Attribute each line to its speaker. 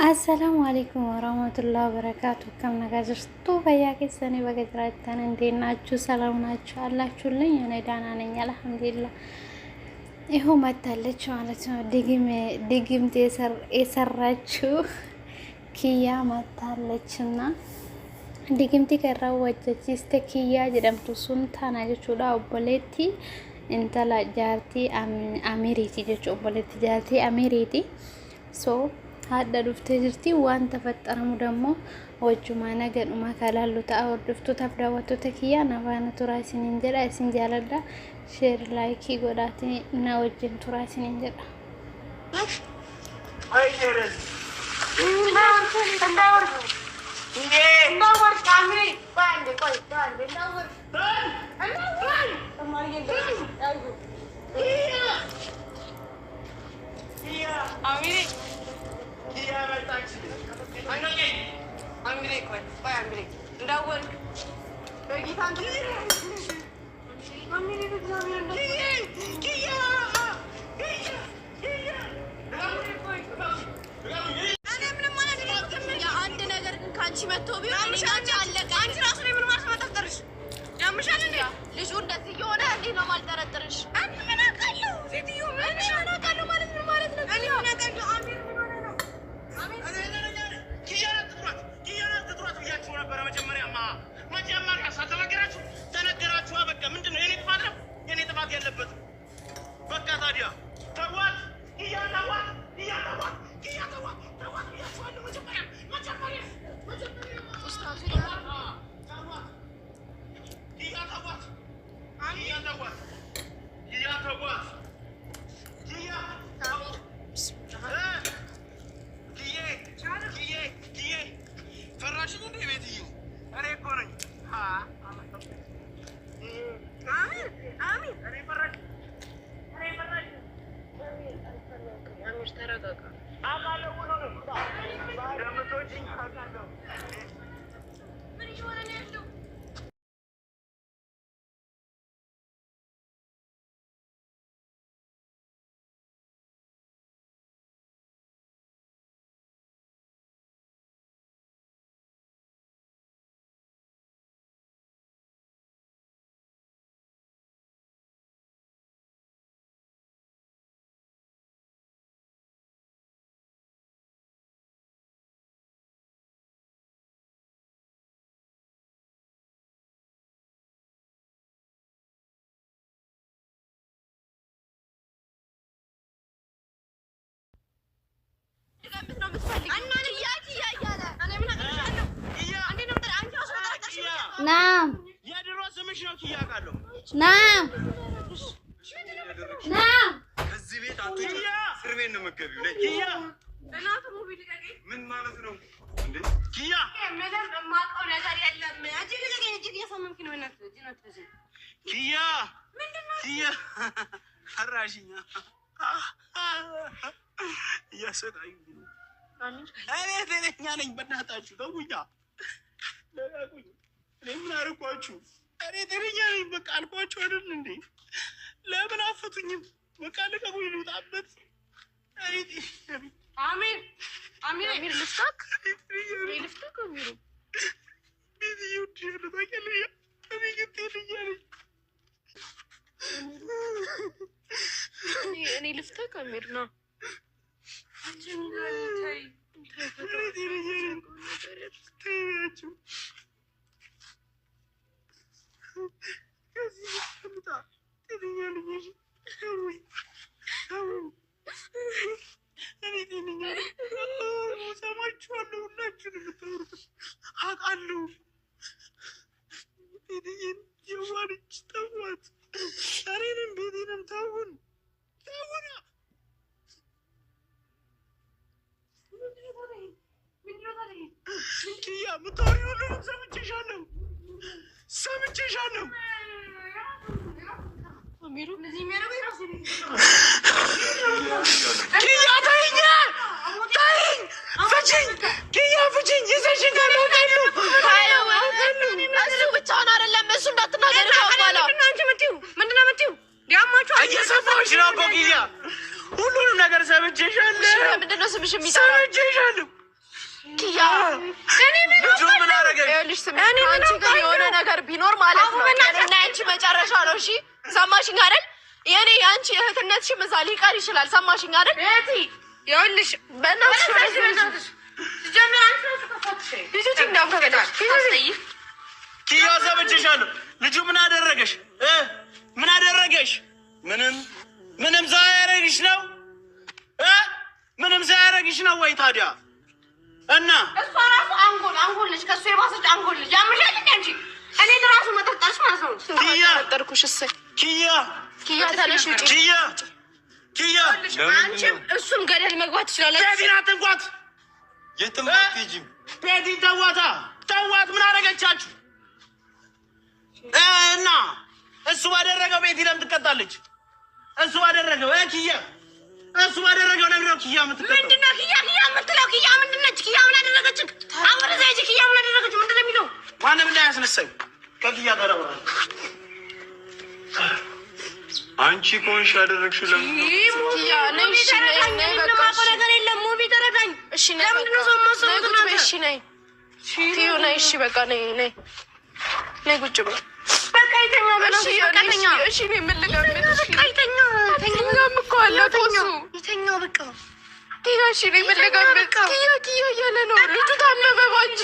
Speaker 1: السلام عليكم ورحمة الله وبركاته كم نجازرتو بياك السنة بقدرتان عندنا أجو سلام ناجو الله شلون يعني دانا نيا الحمد لله إيه ما تلش على شو دقيم تيسر رجو كيا ما تلشنا دقيم تكرر وجهي كيا جرام تسونتنا جشولا وبلتي انت لا جارتي أميريتي جشوا بلتي جارتي أميريتي so هذا دفتر جرتي وانت فترة مدمو وجمعنا جن وما كلالو تأور دفتر تبدأ وتتكيا نفانا تراسي ننجلا سنجالا دا شير لايكي قداتي نوجن تراسي ننجلا
Speaker 2: هاي جرس ندور ندور كامري باندي كوي باندي ندور Amiri. Iya betul. Amiri kau, apa Amiri? Dah work. Pergi sana. Amiri tu jangan dah. Kia. Ane mana mana ni? Ya ande nagar kanci metu biar. Amshanya Allah. Kanci rasa ni mana masa terus. Ya amshanya ni. Lejun dah tiga orang ni normal terus. Ane mana kalau? Video mana kalau mana mana ni? Ane mana kalau Amir mana nak? Amir. ነበር መጀመሪያ ሳተናገራችሁ ተነገራችሁ በቃ ምንድነው የኔ ጥፋት ነው የኔ ጥፋት ያለበት በቃ ታዲያ ተዋት ይያታዋት ያቻለሁ መጀመሪያ ኡስታዝ ተዋት ይያታዋት ፈራሽኝ እንደ ቤትዬ እኔ እኮ ነኝ አሚን እኔ ፈራሽ አሚር ተረጋጋ አውቃለሁ ሁሉንም እንደምትወጂኝ አውቃለሁ ምን እየሆነ ነው ያለው
Speaker 1: نعم نعم نعم
Speaker 2: እዚህ ቤት አትወጪ እስር ቤት ነው የምትገቢው ነይ ኪያ እናቱ ሙቪ ልቀቂ ምን ማለት ነው እንዴ ኪያ ምንም የማውቀው ነገር የለም እጂ ልቀቂ እጂ እየሰማምክ ነው እናት እጂ ነው ተዚህ ኪያ ምንድነው ኪያ ፈራሽኛ ያሰቃዩ እኔ ተነኛ ነኝ በእናታችሁ ተውኛ ለቁኝ እኔ ምን አርኳችሁ እኔ ተነኛ ነኝ በቃ አልኳችሁ አይደል እንዴ ለምን አፈቱኝም በቃ ለቁኝ ልውጣበት አሚር ልፍታክ አሚሩ ቢዚ ይውድ ታከለያ እኔ እኔ ልፍታክ አሚር ነው ሰምቼሻለሁ አሚሩ ለዚህ የሚያደርገው ይራሱ ኪያ ተይኝ እየሰማችሁ
Speaker 3: እየሰማሁሽ ነው እኮ ኪያ፣ ሁሉንም ነገር ሰምቼሻለሁ።
Speaker 2: ምንድን ነው ስምሽ የሚጠራው?
Speaker 3: ሰምቼሻለሁ
Speaker 2: ኪያ። ልጁ ምን አደረገሽ? ይኸውልሽ ስምሽ ከአንቺ ጋር የሆነ ነገር ቢኖር ማለት ነው እና አንቺ መጨረሻ ነው። እሺ ሰማሽኝ አይደል? የኔ የአንቺ እህትነትሽም እዛ ሊቀር ይችላል። ሰማሽኝ አይደል? ይኸውልሽ በእናትሽ
Speaker 3: ኪያ ሰምቼሻለሁ። ልጁ ምን አደረገሽ? ምን አደረገሽ? ምንም ሳያደርግሽ ነው? ምንም ሳያደርግሽ ነው ወይ ታዲያ? እና
Speaker 2: እሷ ራሱ አንጎል ልጅ ከእሱ የባሰች አንጎል ልጅ ያምሻል እንዴ አንቺ? እኔ ራሱ መጠጣሽ ማለት ነው። ጠረጠርኩሽ። እሰይ ኪያ ተነሽ ውጪ።
Speaker 3: ኪያ
Speaker 2: አንቺም እሱም ገደል መግባት ትችላለች።
Speaker 3: ቤቲን አትንኳት።
Speaker 4: የትም አትሄጂም።
Speaker 3: ቤቲን ተዋት። ምን አደረገቻችሁ? እና እሱ ባደረገው ቤቲ ለምን ትቀጣለች? እሱ ባደረገው ኪያ እሱ ባደረገው ለምን ነው ኪያ የምትቀጣው?
Speaker 2: ምንድን ነው ኪያ የምትለው? ኪያ ምንድን ነች? ኪያ ምን አደረገች? አሁን እዛ ሂጂ። ኪያ ምን አደረገች? ምንድን ነው የሚለው?
Speaker 3: ማንም እንዳያስነሳኝ ከኪያ ጋር አውራ።
Speaker 4: አንቺ ኮንሽ ያደረግሽው ለምን ነው?
Speaker 2: ኪያ ነይ። እሺ ነይ በቃ ነገር የለም። ሙቢ ተረጋኝ። እሺ ነይ። ለምንድን ነው ሰው ማሰብ ነው? እሺ ነይ ኪዩ ነይ። እሺ በቃ ነይ ቁጭ በይ። በቃ ይተኛ ማለት ነው። በቃ ይተኛ። እሺ ነይ ምን ልገምት? በቃ ይተኛ እኮ አለ ተሱ ይተኛ በቃ ኪያ። እሺ ነይ ምን ልገምት? ኪያ እያለ ነው ልጁ ታመመ ባንቺ